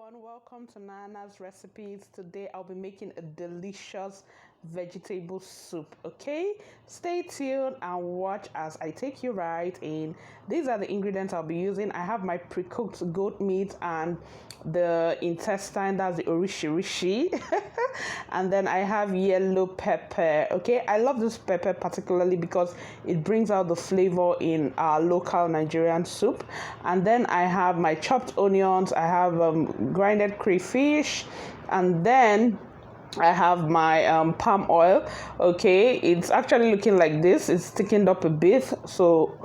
everyone, welcome to Nana's recipes. Today I'll be making a delicious vegetable soup. Okay, stay tuned and watch as I take you right in. These are the ingredients I'll be using. I have my pre-cooked goat meat and the intestine, that's the orishi and then I have yellow pepper. Okay, I love this pepper particularly because it brings out the flavor in our local Nigerian soup. And then I have my chopped onions, I have grinded crayfish, and then I have my palm oil. Okay, it's actually looking like this. It's thickened up a bit, so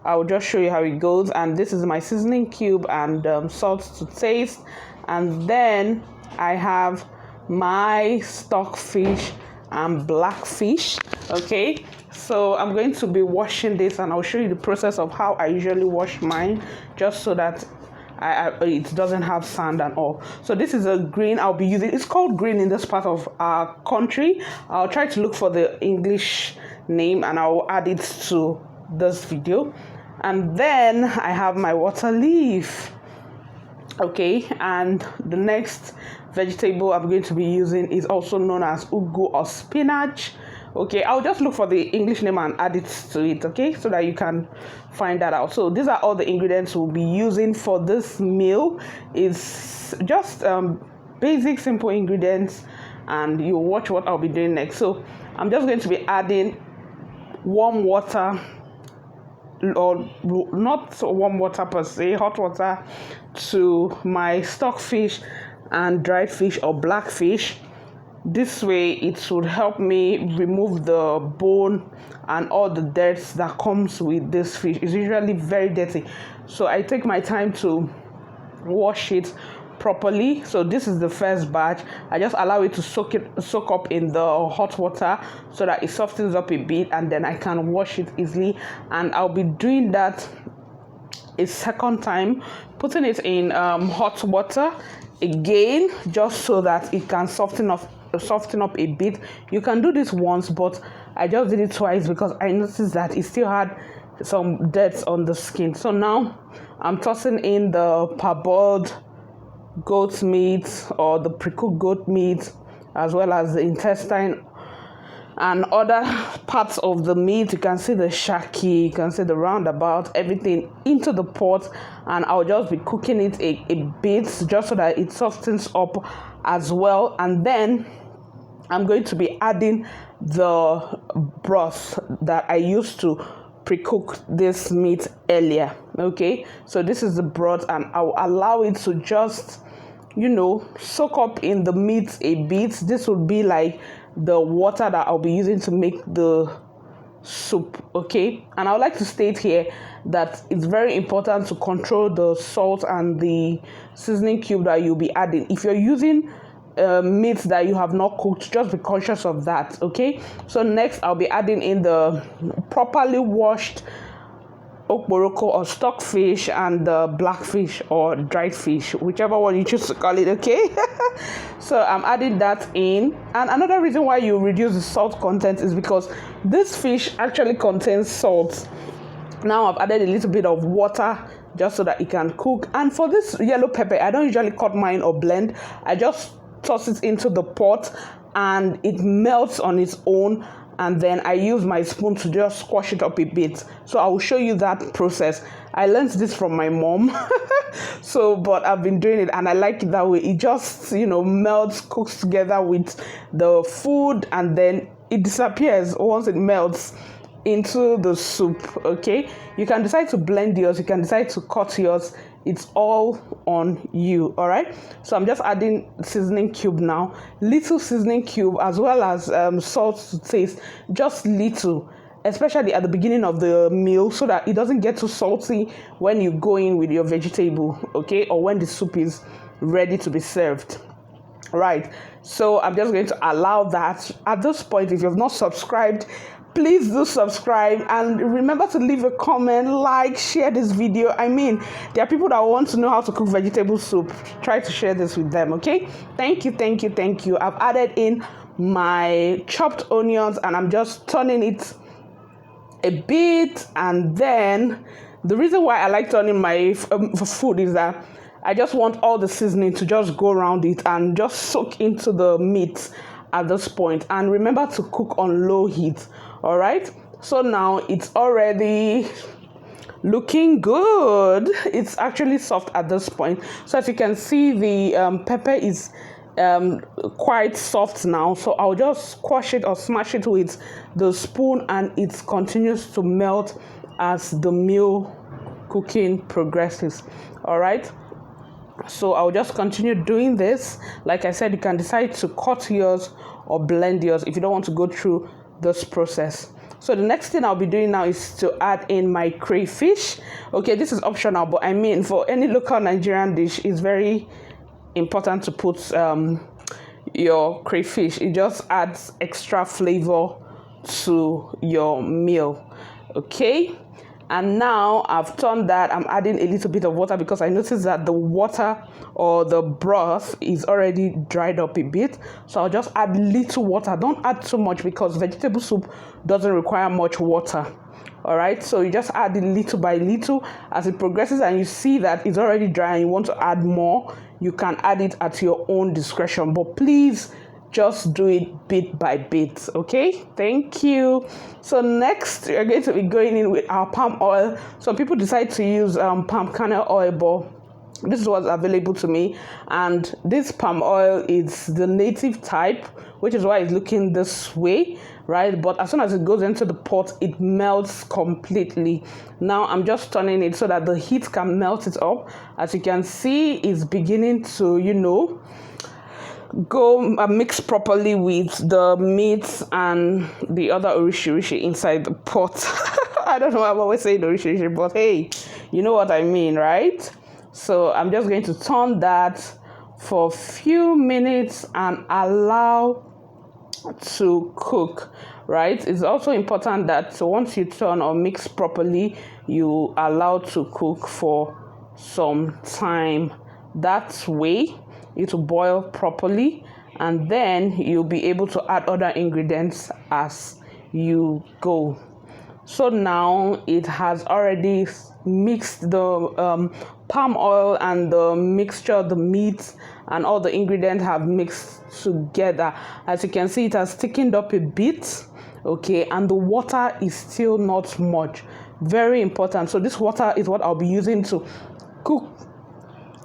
I'll just show you how it goes. And this is my seasoning cube and salt to taste. And then I have my stockfish and blackfish. Okay, so I'm going to be washing this and I'll show you the process of how I usually wash mine, just so that it doesn't have sand and all. So this is a green I'll be using. It's called green in this part of our country. I'll try to look for the English name and I'll add it to this video. And then I have my water leaf. Okay, and the next vegetable I'm going to be using is also known as ugu or spinach. Okay, I'll just look for the English name and add it to it, okay, so that you can find that out. So these are all the ingredients we'll be using for this meal. It's just basic, simple ingredients, and you'll watch what I'll be doing next. So I'm just going to be adding warm water, or not warm water per se, hot water, to my stockfish and dried fish or blackfish. This way it would help me remove the bone and all the dirt that comes with this fish. It's usually very dirty, so I take my time to wash it properly. So this is the first batch. I just allow it to soak up in the hot water so that it softens up a bit, and then I can wash it easily. And I'll be doing that a second time, putting it in hot water again, just so that it can soften up a bit. You can do this once, but I just did it twice because I noticed that it still had some dirt on the skin. So now I'm tossing in the parboiled goat meat or the pre-cooked goat meat, as well as the intestine and other parts of the meat. You can see the shaki, you can see the roundabout, everything into the pot, and I'll just be cooking it a bit just so that it softens up as well. And then I'm going to be adding the broth that I used to pre-cook this meat earlier. Okay, so this is the broth, and I'll allow it to just, soak up in the meat a bit. This would be like the water that I'll be using to make the soup. Okay, and I would like to state here that it's very important to control the salt and the seasoning cube that you'll be adding. If you're using meat that you have not cooked, just be conscious of that. Okay, so next I'll be adding in the properly washed okporoko or stockfish and the blackfish or dried fish, whichever one you choose to call it. Okay, so I'm adding that in. And another reason why you reduce the salt content is because this fish actually contains salt. Now I've added a little bit of water just so that it can cook. And for this yellow pepper, I don't usually cut mine or blend. I just toss it into the pot and it melts on its own, and then I use my spoon to just squash it up a bit. So I will show you that process. I learned this from my mom but I've been doing it and I like it that way. It just melts, cooks together with the food, and then it disappears once it melts into the soup. Okay, you can decide to blend yours, you can decide to cut yours. It's all on you. All right, so I'm just adding seasoning cube now, little seasoning cube, as well as salt to taste, just little, especially at the beginning of the meal, so that it doesn't get too salty when you go in with your vegetable, okay, or when the soup is ready to be served. Right, so I'm just going to allow that. At this point, if you've not subscribed, please do subscribe, and remember to leave a comment, like, share this video. I mean, there are people that want to know how to cook vegetable soup. Try to share this with them. Okay, thank you. I've added in my chopped onions and I'm just turning it a bit. And then the reason why I like turning my food is that I just want all the seasoning to just go around it and just soak into the meat at this point. And remember to cook on low heat. All right, so now it's already looking good. It's actually soft at this point. So as you can see, the pepper is quite soft now. So I'll just squash it or smash it with the spoon, and it continues to melt as the meal cooking progresses. All right, so I'll just continue doing this. Like I said, you can decide to cut yours or blend yours if you don't want to go through this process. So the next thing I'll be doing now is to add in my crayfish. Okay, this is optional, but I mean, for any local Nigerian dish, it's very important to put your crayfish. It just adds extra flavor to your meal. Okay, and now I've turned that. I'm adding a little bit of water because I noticed that the water or the broth is already dried up a bit. So I'll just add little water. Don't add too much because vegetable soup doesn't require much water. All right, so you just add it little by little. As it progresses and you see that it's already dry and you want to add more, you can add it at your own discretion, but please just do it bit by bit. Okay, thank you. So next we're going to be going in with our palm oil. Some people decide to use palm kernel oil, but this is what's available to me, and this palm oil is the native type, which is why it's looking this way, right? But as soon as it goes into the pot, it melts completely. Now I'm just turning it so that the heat can melt it up. As you can see, it's beginning to, go mix properly with the meat and the other orishi inside the pot. I don't know, I'm always saying orishi, but hey, you know what I mean, right? So I'm just going to turn that for a few minutes and allow to cook, right? It's also important that once you turn or mix properly, you allow to cook for some time. That way it will boil properly, and then you'll be able to add other ingredients as you go. So now it has already mixed the palm oil and the mixture, the meat and all the ingredients have mixed together. As you can see, it has thickened up a bit. Okay, and the water is still not much. Very important. So this water is what I'll be using to cook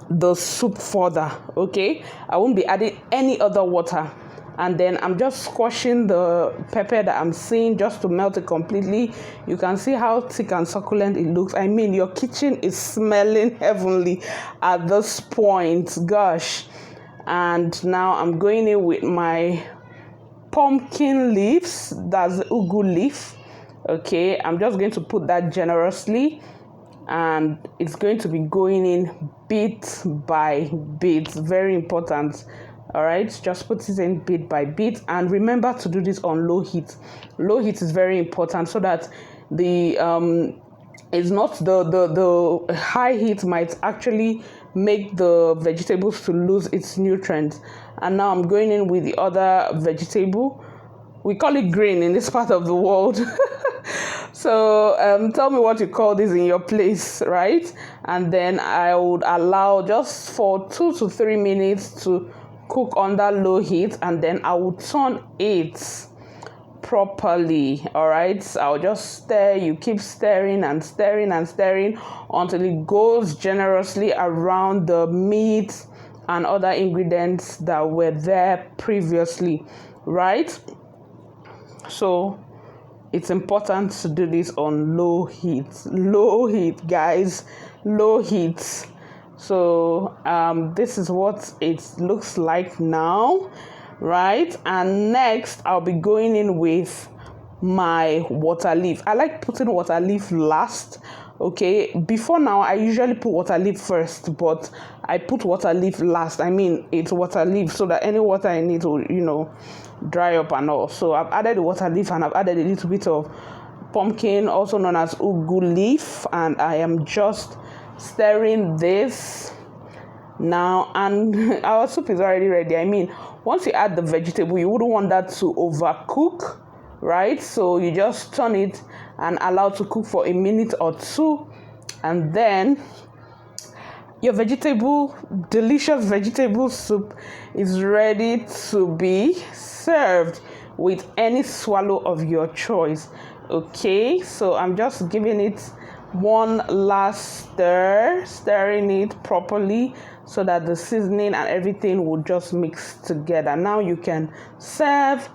the soup further. Okay, I won't be adding any other water. And then I'm just squashing the pepper that I'm seeing just to melt it completely. You can see how thick and succulent it looks. I mean, your kitchen is smelling heavenly at this point. Gosh. And now I'm going in with my pumpkin leaves. That's the ugu leaf. Okay, I'm just going to put that generously. And it's going to be going in bit by bit. Very important. All right, just put it in bit by bit, and remember to do this on low heat. Low heat is very important so that the it's not the high heat might actually make the vegetables to lose its nutrients. And now I'm going in with the other vegetable. We call it green in this part of the world. So tell me what you call this in your place, right? And then I would allow just for 2 to 3 minutes to cook under low heat, and then I will turn it properly. All right, so I'll just stir. You keep stirring and stirring and stirring until it goes generously around the meat and other ingredients that were there previously, right? So it's important to do this on low heat. Low heat, guys, low heat. So this is what it looks like now, right? And next I'll be going in with my water leaf. I like putting water leaf last. Okay, before now I usually put water leaf first, but I put water leaf last. I mean, it's water leaf so that any water I need to dry up and all. So I've added the water leaf and I've added a little bit of pumpkin, also known as ugu leaf, and I am just stirring this now, and our soup is already ready. I mean, once you add the vegetable, you wouldn't want that to overcook, right? So you just turn it and allow to cook for a minute or two, and then Your delicious vegetable soup is ready to be served with any swallow of your choice. Okay, so I'm just giving it one last stirring it properly so that the seasoning and everything will just mix together. Now you can serve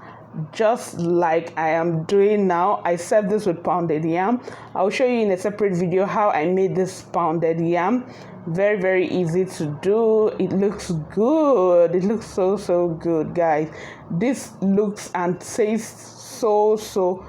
just like I am doing now. I serve this with pounded yam. I'll show you in a separate video how I made this pounded yam. Very easy to do. It looks good. It looks so good, guys. This looks and tastes so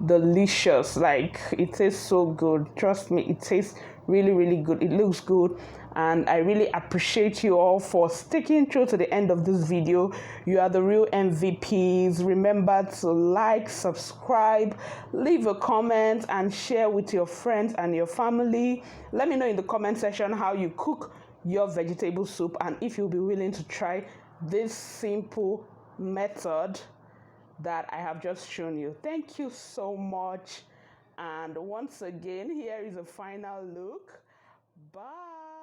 delicious. Like, it tastes so good. Trust me, it tastes really good. It looks good, and I really appreciate you all for sticking through to the end of this video. You are the real MVPs. Remember to like, subscribe, leave a comment, and share with your friends and your family. Let me know in the comment section how you cook your vegetable soup, and if you'll be willing to try this simple method that I have just shown you. Thank you so much. And once again, here is a final look. Bye.